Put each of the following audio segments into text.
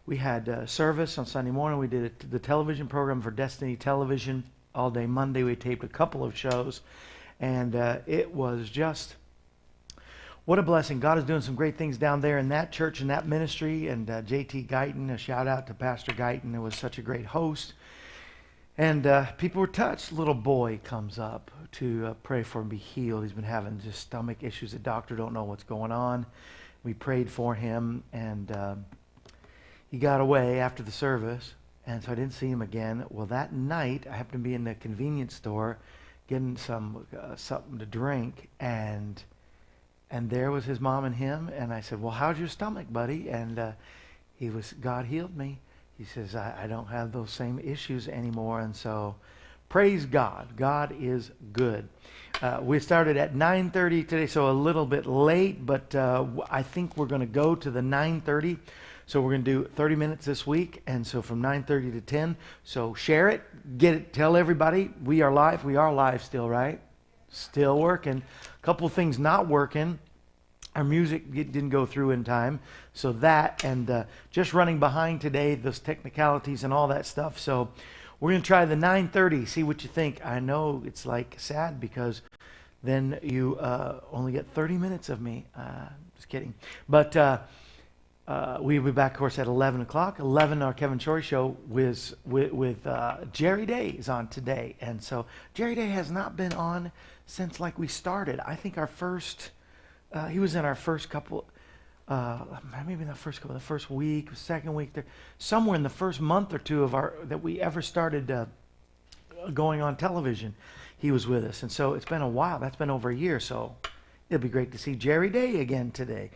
we had service on Sunday morning. We did the television program for Destiny Television all day Monday. We taped a couple of shows, and it was just what a blessing. God is doing some great things down there in that church and that ministry. And J.T. Guyton, a shout out to Pastor Guyton, who was such a great host. And people were touched. Little boy comes up to pray for him, be healed. He's been having just stomach issues. The doctor don't know what's going on. We prayed for him, and he got away after the service, and so I didn't see him again. Well, that night, I happened to be in the convenience store getting something to drink, and there was his mom and him, and I said, well, how's your stomach, buddy? And God healed me. He says, I don't have those same issues anymore. And so, praise God. God is good. We started at 9:30 today, so a little bit late, but I think we're going to go to the 9:30. So we're going to do 30 minutes this week, and so from 9:30 to 10. So share it, get it, tell everybody. We are live. We are live still, right? Still working. A couple of things not working. Our music didn't go through in time, so that, and just running behind today, those technicalities and all that stuff. So we're going to try the 9:30, see what you think. I know it's like sad because then you only get 30 minutes of me. Just kidding. But we'll be back, of course, at 11 o'clock. 11, our Kevin Shorey show with Jerry Day is on today. And so Jerry Day has not been on since like we started. I think our first... he was in our first couple, maybe not first couple, the first week, second week, somewhere in the first month or two that we ever started going on television. He was with us, and so it's been a while. That's been over a year, so it'll be great to see Jerry Day again today.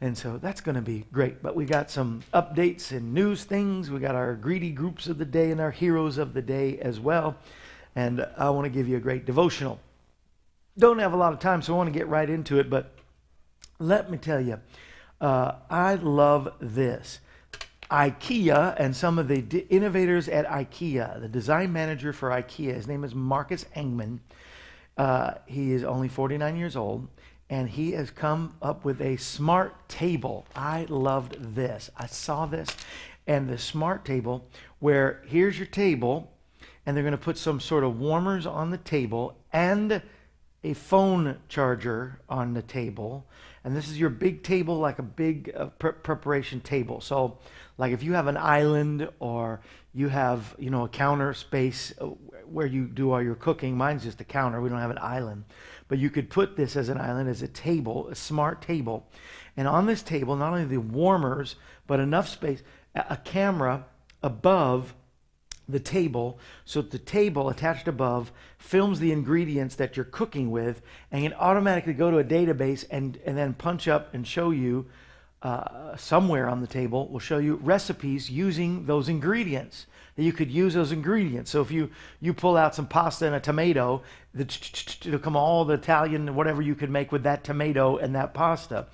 And so that's going to be great. But we got some updates and news things. We got our greedy groups of the day and our heroes of the day as well. And I want to give you a great devotional. Don't have a lot of time, so I want to get right into it, but let me tell you, I love this. IKEA and some of the innovators at IKEA, the design manager for IKEA, his name is Marcus Engman. He is only 49 years old, and he has come up with a smart table. I loved this. I saw this, and the smart table where here's your table, and they're going to put some sort of warmers on the table and a phone charger on the table. And this is your big table, like a big preparation table. So like if you have an island or you have, a counter space where you do all your cooking, mine's just a counter, we don't have an island. But you could put this as an island, as a table, a smart table. And on this table, not only the warmers, but enough space, a camera above the table, so the table attached above films the ingredients that you're cooking with, and can automatically go to a database and then punch up and show you somewhere on the table will show you recipes using those ingredients. That you could use those ingredients. So if you pull out some pasta and a tomato, it'll come all the Italian whatever you could make with that tomato and that pasta,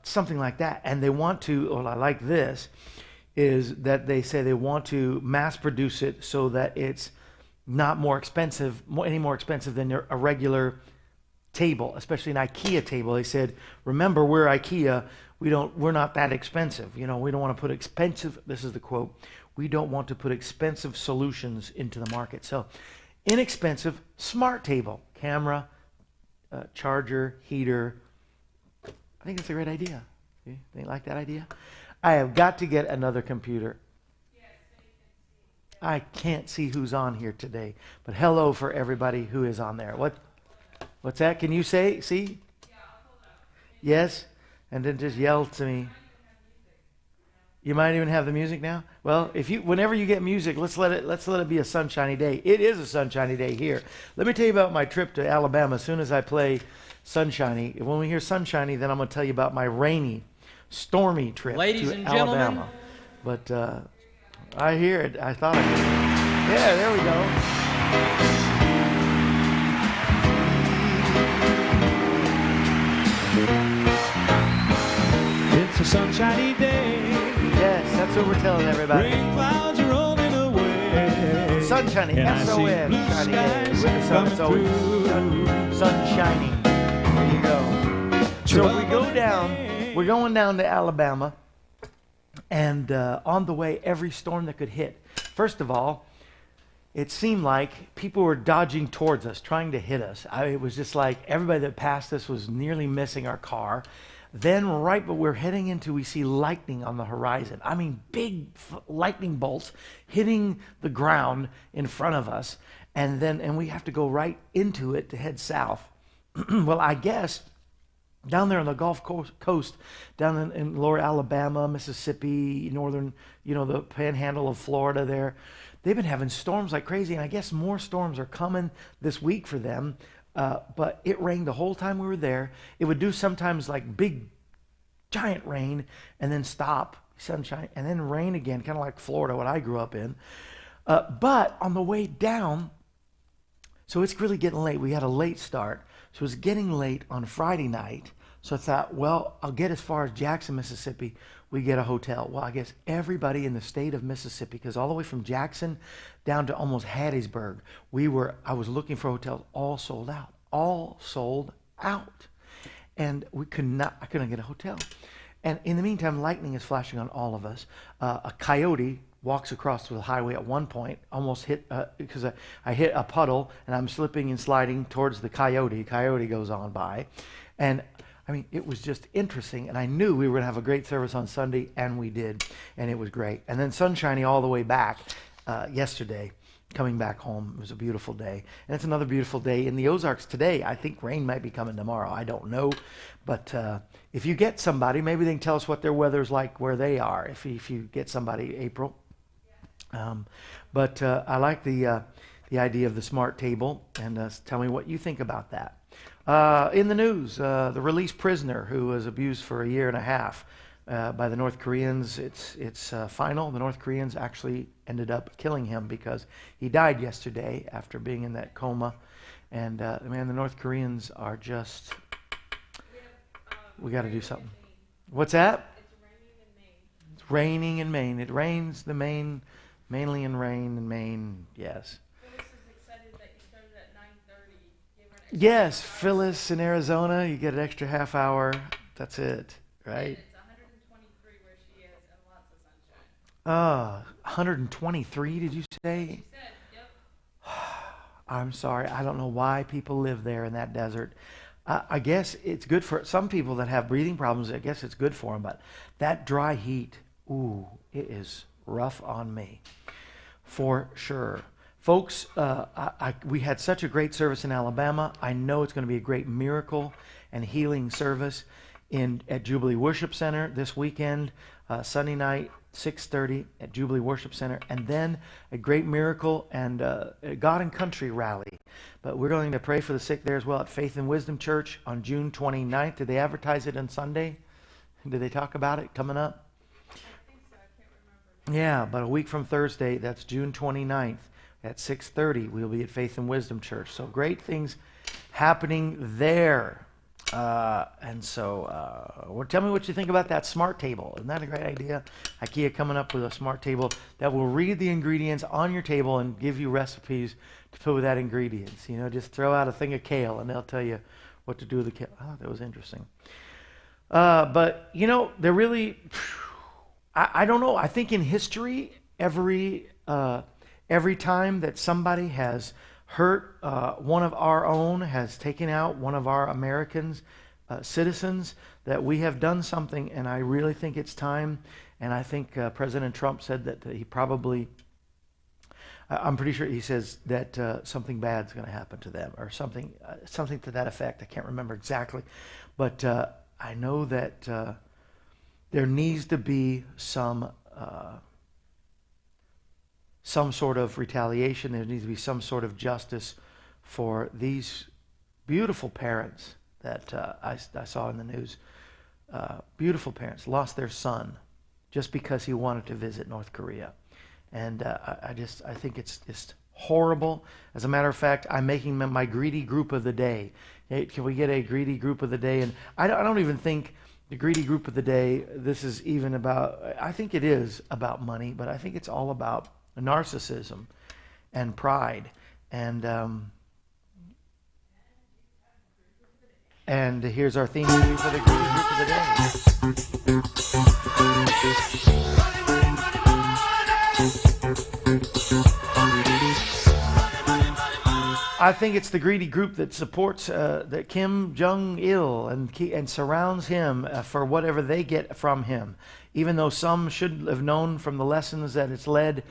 something like that. And they want to. Well, I like this. Is that they say they want to mass produce it so that it's not any more expensive than a regular table, especially an IKEA table. They said, remember, we're IKEA. We're not that expensive. We don't want to put expensive, this is the quote, we don't want to put expensive solutions into the market. So inexpensive, smart table, camera, charger, heater. I think it's a great idea. They like that idea? I have got to get another computer. I can't see who's on here today, but hello for everybody who is on there. What's that? Can you see? Yes? And then just yell to me. You might even have the music now? Well, whenever you get music, let's let it be a sunshiny day. It is a sunshiny day here. Let me tell you about my trip to Alabama as soon as I play Sunshiny. When we hear Sunshiny, then I'm going to tell you about my rainy, stormy trip Ladies to and Alabama. But I hear it. I thought I heard it. Yeah, there we go. It's a sunshiny day. Yes, that's what we're telling everybody. Rain clouds are rolling away. Sunshiny, And I see S-O-N, blue shiny day. skies With the sun, it's coming always sun shining. There you go. So we're going down to Alabama, And on the way, every storm that could hit. First of all, it seemed like people were dodging towards us, trying to hit us. It was just like everybody that passed us was nearly missing our car. Then, right, but we're heading into, we see lightning on the horizon. I mean, big lightning bolts hitting the ground in front of us. And we have to go right into it to head south. Well, I guess down there on the Gulf Coast, down in lower Alabama, Mississippi, northern, the panhandle of Florida there, they've been having storms like crazy, and I guess more storms are coming this week for them. But it rained the whole time we were there. It would do sometimes like big, giant rain, and then stop, sunshine, and then rain again, kind of like Florida, what I grew up in. But on the way down, so it's really getting late. We had a late start. So it was getting late on Friday night. So I thought, well, I'll get as far as Jackson, Mississippi. We get a hotel. Well, I guess everybody in the state of Mississippi, because all the way from Jackson down to almost Hattiesburg, I was looking for hotels, all sold out. All sold out. And I couldn't get a hotel. And in the meantime, lightning is flashing on all of us. A coyote walks across the highway at one point, almost hit, because I hit a puddle, and I'm slipping and sliding towards the coyote. Coyote goes on by. And I mean, it was just interesting, and I knew we were going to have a great service on Sunday, and we did, and it was great. And then sunshiny all the way back yesterday, coming back home. It was a beautiful day. And it's another beautiful day in the Ozarks today. I think rain might be coming tomorrow. I don't know. But if you get somebody, maybe they can tell us what their weather's like where they are, if you get somebody, April. But I like the idea of the smart table, and tell me what you think about that. In the news, the released prisoner who was abused for a year and a half by the North Koreans, it's final. The North Koreans actually ended up killing him because he died yesterday after being in that coma. And man, the North Koreans are just, we got to do something. What's that? It's raining in Maine. It rains the Maine, mainly in rain in Maine, yes. Yes, Phyllis in Arizona, you get an extra half hour. That's it, right? It's 123 where she is and lots of sunshine. 123, did you say? She said, yep. I'm sorry, I don't know why people live there in that desert. I guess it's good for some people that have breathing problems. I guess it's good for them, but that dry heat, ooh, it is rough on me, for sure. Folks, we had such a great service in Alabama. I know it's going to be a great miracle and healing service at Jubilee Worship Center this weekend, Sunday night, 6:30 at Jubilee Worship Center, and then a great miracle and a God and Country rally. But we're going to pray for the sick there as well at Faith and Wisdom Church on June 29th. Did they advertise it on Sunday? Did they talk about it coming up? I think so. I can't remember. Yeah, but a week from Thursday, that's June 29th. At 6:30, we'll be at Faith and Wisdom Church. So great things happening there. Tell me what you think about that smart table. Isn't that a great idea? IKEA coming up with a smart table that will read the ingredients on your table and give you recipes to put with that ingredients. Just throw out a thing of kale and they'll tell you what to do with the kale. I thought that was interesting. But they're really, I don't know. I think in history, every time that somebody has hurt one of our own, has taken out one of our Americans, citizens, that we have done something, and I really think it's time. And I think President Trump said that he probably, I'm pretty sure he says that something bad's going to happen to them, or something to that effect. I can't remember exactly. But I know that there needs to be some sort of retaliation. There needs to be some sort of justice for these beautiful parents that I saw in the news. Beautiful parents lost their son just because he wanted to visit North Korea. And I think it's just horrible. As a matter of fact, I'm making my greedy group of the day. Hey, can we get a greedy group of the day? And I don't even think the greedy group of the day, this is even about, I think it is about money, but I think it's all about narcissism and pride. And And here's our theme music for the greedy group of the day. I think it's the greedy group that supports that Kim Jong-il and surrounds him for whatever they get from him. Even though some should have known from the lessons that it's led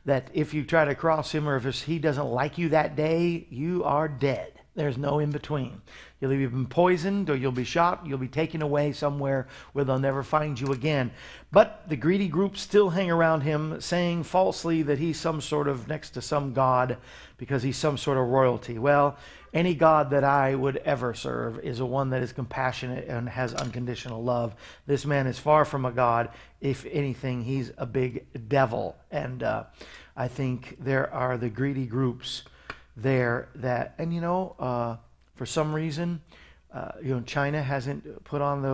that if you try to cross him or if he doesn't like you that day, you are dead. There's no in between. You'll either be poisoned or you'll be shot. You'll be taken away somewhere where they'll never find you again. But the greedy groups still hang around him, saying falsely that he's some sort of next to some god because he's some sort of royalty. Well, any God that I would ever serve is a one that is compassionate and has unconditional love. This man is far from a God. If anything, he's a big devil. And I think there are the greedy groups there that, and for some reason, China hasn't put on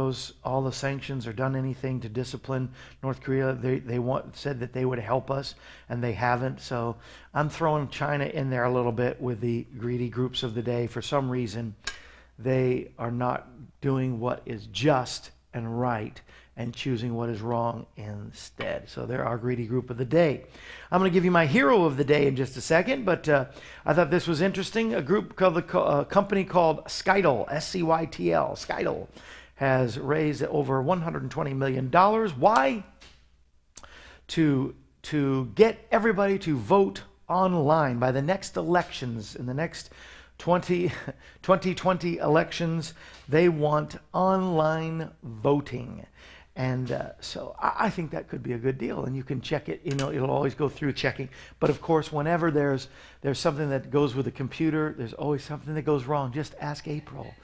all the sanctions or done anything to discipline North Korea. They said that they would help us, and they haven't. So I'm throwing China in there a little bit with the greedy groups of the day. For some reason, they are not doing what is just and right and choosing what is wrong instead. So they're our greedy group of the day. I'm going to give you my hero of the day in just a second, but I thought this was interesting. A company called Scytl, S-C-Y-T-L, Scytl, has raised over $120 million. Why? To get everybody to vote online by the next elections, in the next 2020 elections. They want online voting. And so I think that could be a good deal, and you can check it. It'll always go through checking. But of course, whenever there's something that goes with a computer, there's always something that goes wrong. Just ask April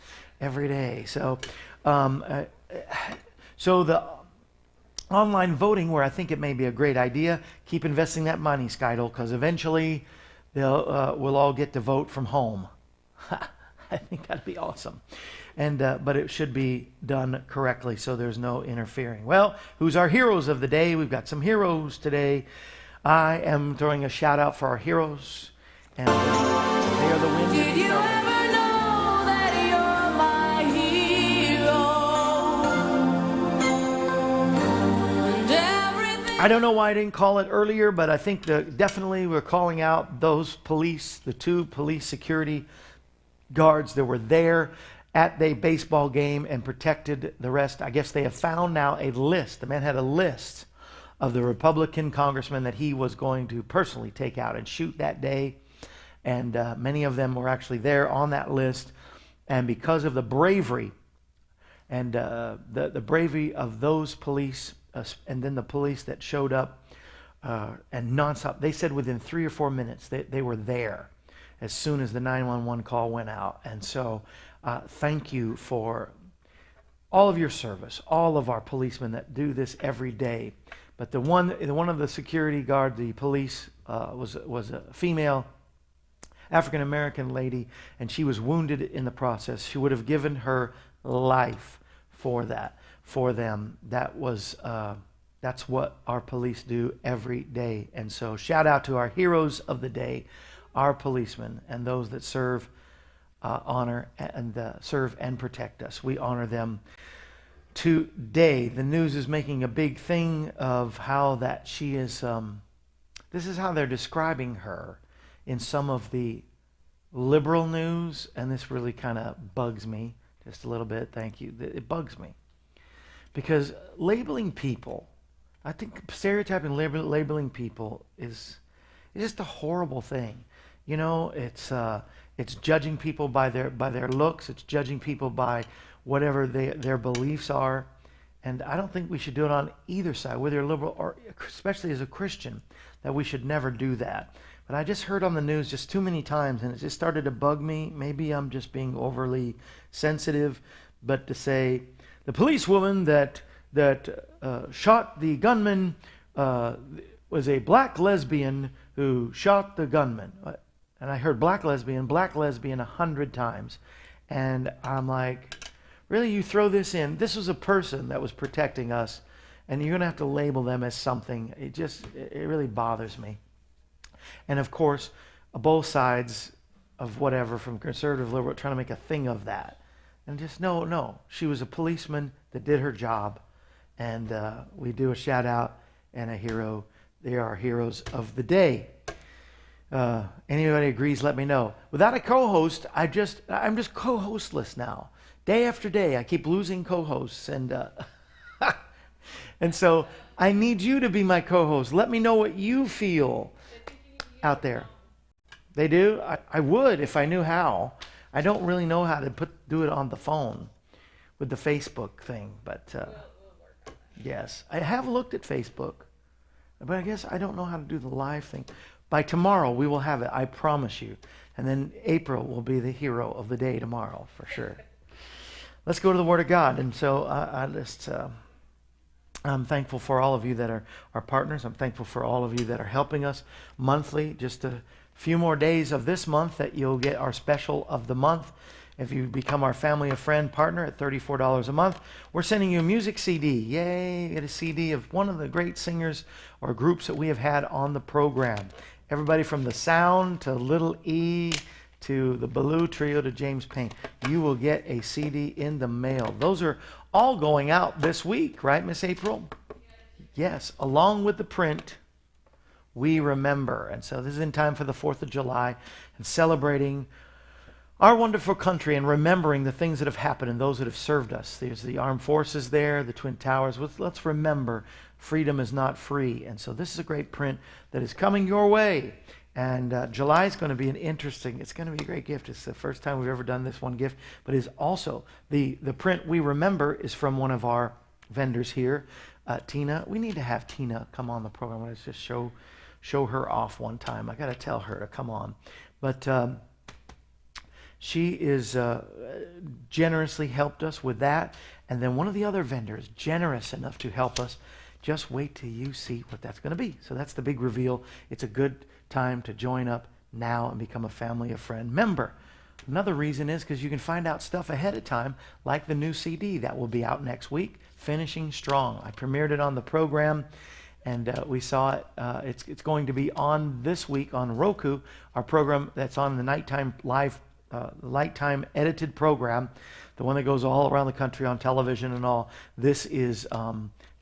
every day. So, so the online voting, where I think it may be a great idea, keep investing that money, Scytl, because eventually we'll all get to vote from home. I think that'd be awesome. And but it should be done correctly so there's no interfering. Well, who's our heroes of the day? We've got some heroes today. I am throwing a shout out for our heroes, and they are the wind. Did you ever know that you're my hero? And everything. I don't know why I didn't call it earlier, but I think definitely we're calling out those police, the two police security guards that were there at the baseball game and protected the rest. I guess they have found now a list. The man had a list of the Republican congressmen that he was going to personally take out and shoot that day. And many of them were actually there on that list. And because of the bravery and the bravery of those police, and then the police that showed up and nonstop, they said within 3 or 4 minutes they were there as soon as the 911 call went out. And so thank you for all of your service, all of our policemen that do this every day. But one of the security guard, the police, was a female African-American lady, and she was wounded in the process. She would have given her life for them. That's what our police do every day. And so shout out to our heroes of the day, our policemen, and those that serve, honor, and serve and protect us. We honor them today. The news is making a big thing of how that she is, this is how they're describing her in some of the liberal news, and this really kind of bugs me just a little bit. Thank you. It bugs me. Because labeling people, I think stereotyping, labeling people is just a horrible thing. It's judging people by their looks. It's judging people by whatever their beliefs are. And I don't think we should do it on either side, whether you're liberal or especially as a Christian, that we should never do that. But I just heard on the news just too many times, and it just started to bug me. Maybe I'm just being overly sensitive, but to say the policewoman that shot the gunman was a black lesbian who shot the gunman. And I heard black lesbian 100 times. And I'm like, really, you throw this in? This was a person that was protecting us, and you're going to have to label them as something. It really bothers me. And of course, both sides of whatever, from conservative, liberal, trying to make a thing of that. And just no. She was a policeman that did her job. And we do a shout out and a hero. They are heroes of the day. Anybody agrees, let me know. Without a co-host, I'm just co-hostless now. Day after day, I keep losing co-hosts. And and so I need you to be my co-host. Let me know what you feel out there. They do? I would if I knew how. I don't really know how to do it on the phone with the Facebook thing, but yes, I have looked at Facebook, but I guess I don't know how to do the live thing. By tomorrow, we will have it, I promise you. And then April will be the hero of the day tomorrow, for sure. Let's go to the Word of God. And so I'm thankful for all of you that are partners. I'm thankful for all of you that are helping us monthly. Just a few more days of this month that you'll get our special of the month. If you become our family of friend partner at $34 a month, we're sending you a music CD. Yay, you get a CD of one of the great singers or groups that we have had on the program. Everybody from The Sound to Little E to the Baloo Trio to James Payne. You will get a CD in the mail. Those are all going out this week, right, Miss April? Yes, along with the print, We Remember. And so this is in time for the 4th of July and celebrating our wonderful country and remembering the things that have happened and those that have served us. There's the armed forces there, the Twin Towers. Let's remember freedom is not free. And so this is a great print that is coming your way. And July is going to be it's going to be a great gift. It's the first time we've ever done this one gift, but it is also, the print We Remember is from one of our vendors here, Tina. We need to have Tina come on the program. Let's just show her off one time. I got to tell her to come on. But she is generously helped us with that. And then one of the other vendors, generous enough to help us. Just wait till you see what that's going to be. So that's the big reveal. It's a good time to join up now and become a family of friend member. Another reason is because you can find out stuff ahead of time, like the new CD that will be out next week, Finishing Strong. I premiered it on the program, and we saw it. It's going to be on this week on Roku, our program that's on the nighttime live, nighttime edited program, the one that goes all around the country on television and all. This is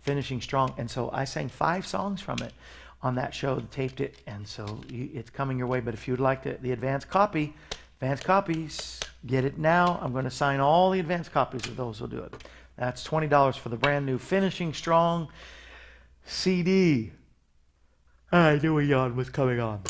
Finishing Strong. And so I sang 5 songs from it on that show, taped it, and so it's coming your way. But if you'd like the advanced copies, get it now. I'm going to sign all the advanced copies of those. Will do it. That's $20 for the brand new Finishing Strong CD. I knew a yawn was coming on.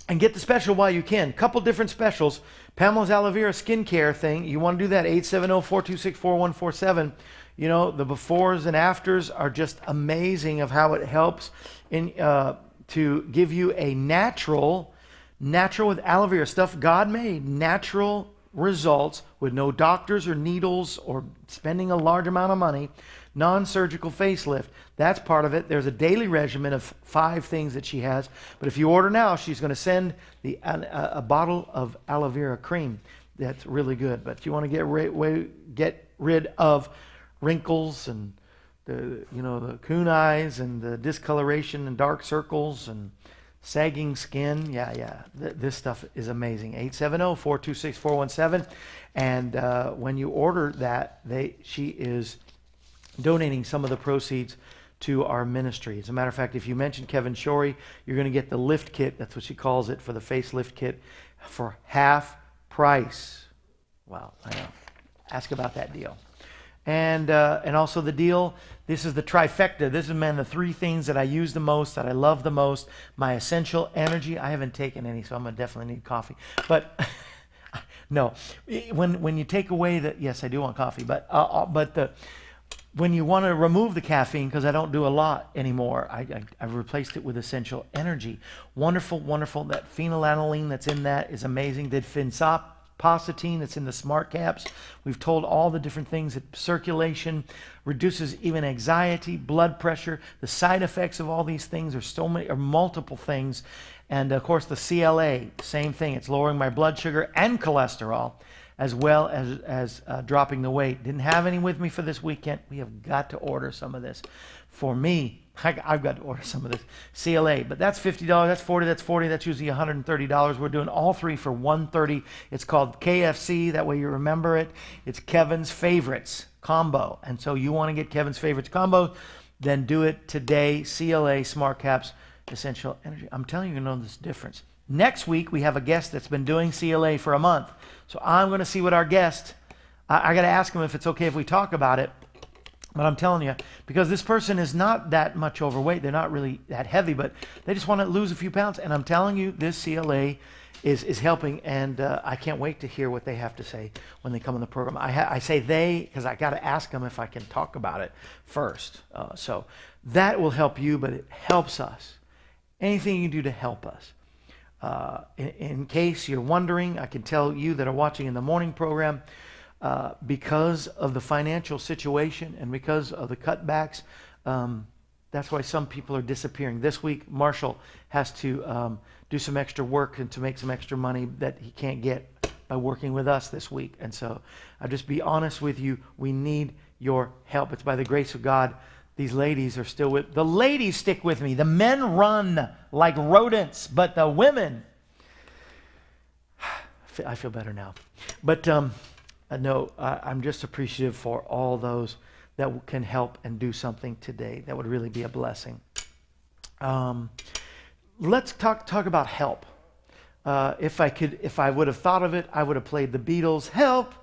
And get the special while you can. Couple different specials. Pamela's Aloe Vera skincare thing. You want to do that, 870-426-4147. You know, the befores and afters are just amazing of how it helps to give you a natural with aloe vera, stuff God made, natural results with no doctors or needles or spending a large amount of money, non-surgical facelift. That's part of it. There's a daily regimen of 5 things that she has. But if you order now, she's going to send a bottle of aloe vera cream. That's really good. But if you want to get rid of wrinkles and the coon eyes and the discoloration and dark circles and sagging skin, this stuff is amazing. 870-426-417. And when you order that, she is donating some of the proceeds to our ministry. As a matter of fact, if you mention Kevin Shorey, you're going to get the lift kit. That's what she calls it, for the facelift kit, for half price. Wow, I know. Ask about that deal. And also the deal, this is the trifecta. This is, the 3 things that I use the most, that I love the most. My essential energy. I haven't taken any, so I'm going to definitely need coffee. But no, when you take away yes, I do want coffee. But when you want to remove the caffeine, because I don't do a lot anymore, I've replaced it with essential energy. Wonderful. That phenylalanine that's in that is amazing. Did Pacetine that's in the smart caps. We've told all the different things that circulation reduces, even anxiety, blood pressure. The side effects of all these things are multiple things. And of course the CLA, same thing. It's lowering my blood sugar and cholesterol, as well as dropping the weight. Didn't have any with me for this weekend. We have got to order some of this. For me, I've got to order some of this CLA, but that's $50, that's $40, that's $40, that's usually $130. We're doing all three for $130. It's called KFC, that way you remember it. It's Kevin's Favorites combo. And so you want to get Kevin's Favorites combo, then do it today. CLA, Smart Caps, Essential Energy. I'm telling you, you know this difference. Next week, we have a guest that's been doing CLA for a month. So I'm going to see what our guest, I got to ask him if it's okay if we talk about it. But I'm telling you, because this person is not that much overweight, they're not really that heavy, but they just want to lose a few pounds. And I'm telling you, this CLA is helping, and I can't wait to hear what they have to say when they come on the program. I say they because I got to ask them if I can talk about it first. So that will help you, but it helps us. Anything you do to help us. In case you're wondering, I can tell you that are watching in the morning program, because of the financial situation and because of the cutbacks, that's why some people are disappearing. This week, Marshall has to do some extra work and to make some extra money that he can't get by working with us this week. And so I'll just be honest with you, we need your help. It's by the grace of God. These ladies are still with, the ladies stick with me. The men run like rodents, but the women, I feel better now. But no, I'm just appreciative for all those that can help and do something today. That would really be a blessing. Let's talk about help. If I would have thought of it, I would have played the Beatles, Help,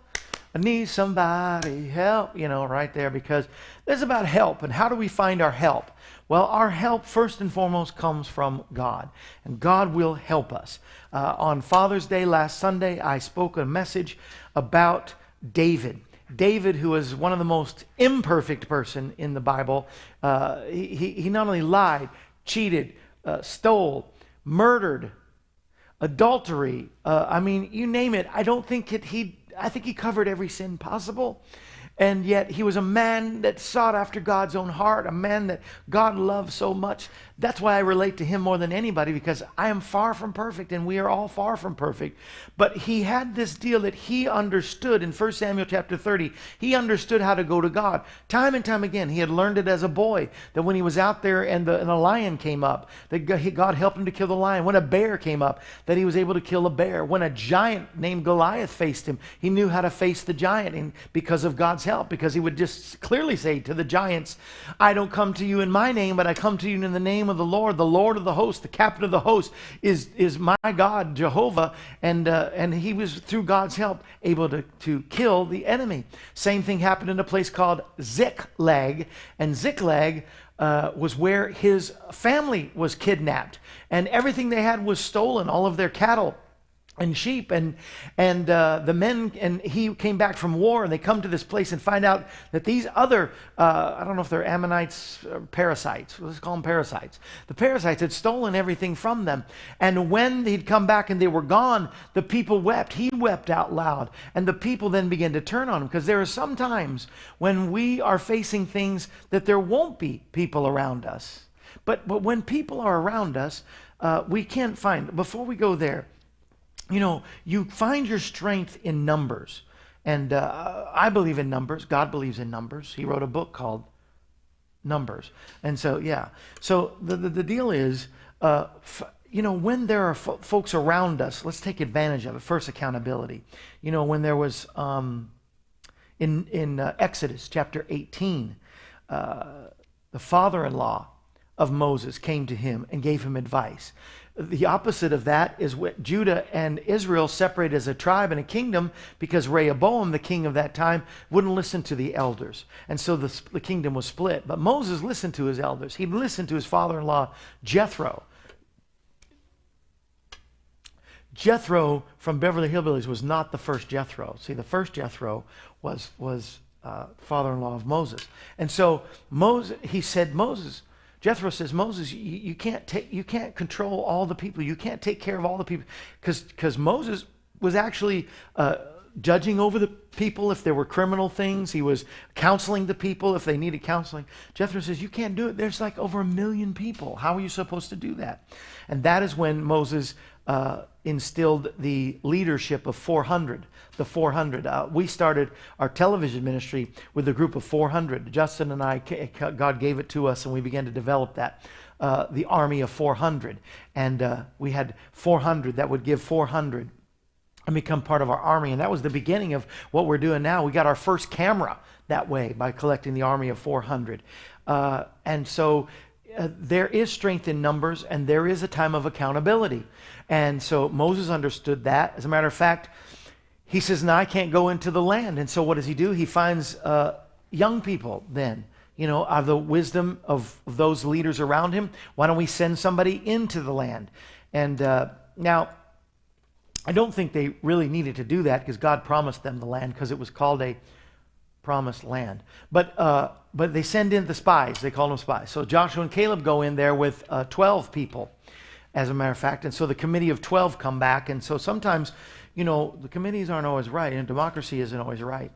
I Need Somebody, Help, right there, because this is about help. And how do we find our help? Well, our help first and foremost comes from God, and God will help us. On Father's Day last Sunday, I spoke a message about David. David, who was one of the most imperfect person in the Bible, he not only lied, cheated, stole, murdered, adultery. You name it. I think he covered every sin possible. And yet he was a man that sought after God's own heart, a man that God loved so much. That's why I relate to him more than anybody, because I am far from perfect, and we are all far from perfect. But he had this deal that he understood in 1 Samuel chapter 30. He understood how to go to God. Time and time again, he had learned it as a boy, that when he was out there and a lion came up, that God helped him to kill the lion. When a bear came up, that he was able to kill a bear. When a giant named Goliath faced him, he knew how to face the giant, and because of God's help, because he would just clearly say to the giants, I don't come to you in my name, but I come to you in the name of the Lord of the host, the captain of the host is my God, Jehovah, and he was, through God's help, able to kill the enemy. Same thing happened in a place called Ziklag, and Ziklag was where his family was kidnapped, and everything they had was stolen, all of their cattle and sheep, and the men, and he came back from war, and they come to this place and find out that these other, I don't know if they're Ammonites or parasites, let's call them parasites. The parasites had stolen everything from them. And when they'd come back and they were gone, the people wept. He wept out loud. And the people then began to turn on him, because there are some times when we are facing things that there won't be people around us. But when people are around us, we can't find, before we go there, you find your strength in numbers. And I believe in numbers. God believes in numbers. He wrote a book called Numbers. And so, yeah. So the deal is, when there are folks around us, let's take advantage of it. First, accountability. When there was, in Exodus chapter 18, the father-in-law of Moses came to him and gave him advice. The opposite of that is what Judah and Israel separated as a tribe and a kingdom, because Rehoboam, the king of that time, wouldn't listen to the elders. And so the kingdom was split. But Moses listened to his elders. He listened to his father-in-law, Jethro. Jethro from Beverly Hillbillies was not the first Jethro. See, the first Jethro was father-in-law of Moses. And so Jethro says, Moses, you can't control all the people. You can't take care of all the people, because Moses was actually judging over the people if there were criminal things. He was counseling the people if they needed counseling. Jethro says, you can't do it. There's like over 1 million people. How are you supposed to do that? And that is when Moses instilled the leadership of 400, the 400. We started our television ministry with a group of 400. Justin and I, God gave it to us, and we began to develop that, the army of 400. And we had 400 that would give 400 and become part of our army. And that was the beginning of what we're doing now. We got our first camera that way by collecting the army of 400. And so there is strength in numbers, and there is a time of accountability. And so Moses understood that. As a matter of fact, he says, now I can't go into the land. And so what does he do? He finds young people then, out of the wisdom of those leaders around him. Why don't we send somebody into the land? And now, I don't think they really needed to do that because God promised them the land because it was called a promised land. But they send in the spies. They call them spies. So Joshua and Caleb go in there with 12 people, as a matter of fact. And so the committee of 12 come back. And so sometimes, the committees aren't always right, and democracy isn't always right.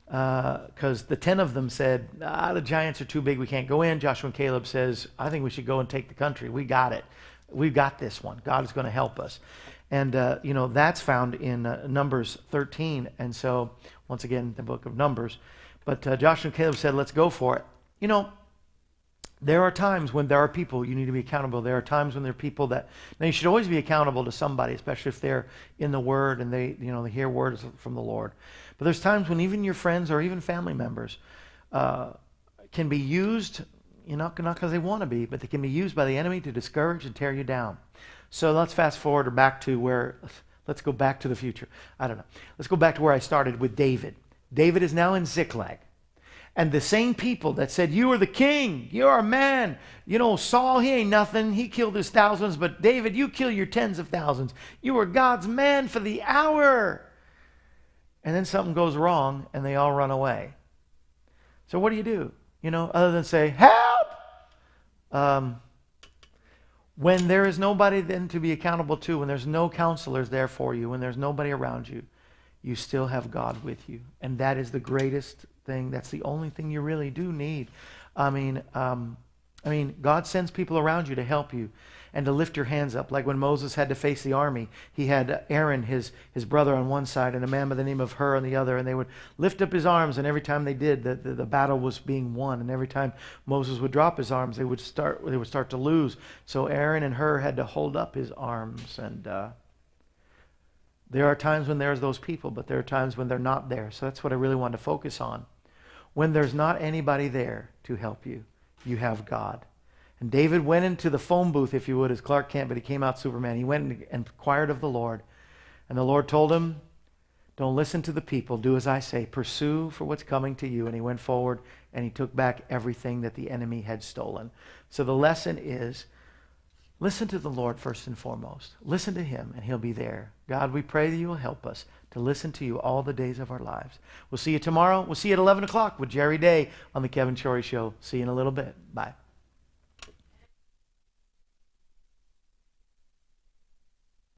Because the 10 of them said, the giants are too big, we can't go in. Joshua and Caleb says, I think we should go and take the country. We got it. We've got this one. God is going to help us. And, that's found in Numbers 13. And so, once again, the book of Numbers. But Joshua and Caleb said, let's go for it. There are times when there are people you need to be accountable. There are times when there are people that, now you should always be accountable to somebody, especially if they're in the Word and they hear words from the Lord. But there's times when even your friends or even family members can be used, not because they want to be, but they can be used by the enemy to discourage and tear you down. So let's fast forward or let's go back to the future. I don't know. Let's go back to where I started with David. David is now in Ziklag. And the same people that said, you are the king, you are a man. Saul, he ain't nothing. He killed his thousands. But David, you kill your tens of thousands. You are God's man for the hour. And then something goes wrong and they all run away. So what do? Other than say, help! When there is nobody then to be accountable to, when there's no counselors there for you, when there's nobody around you, you still have God with you. And that is the greatest thing. That's the only thing you really do need. I mean, God sends people around you to help you and to lift your hands up. Like when Moses had to face the army, he had Aaron, his brother, on one side and a man by the name of Hur on the other, and they would lift up his arms, and every time they did, the battle was being won. And every time Moses would drop his arms, they would start to lose. So Aaron and Hur had to hold up his arms. And there are times when there's those people, but there are times when they're not there. So that's what I really want to focus on. When there's not anybody there to help you, you have God. And David went into the phone booth, if you would, as Clark Kent, but he came out Superman. He went and inquired of the Lord. And the Lord told him, don't listen to the people. Do as I say. Pursue for what's coming to you. And he went forward and he took back everything that the enemy had stolen. So the lesson is, listen to the Lord first and foremost. Listen to him and he'll be there. God, we pray that you will help us to listen to you all the days of our lives. We'll see you tomorrow. We'll see you at 11 o'clock with Jerry Day on the Kevin Shorey Show. See you in a little bit. Bye.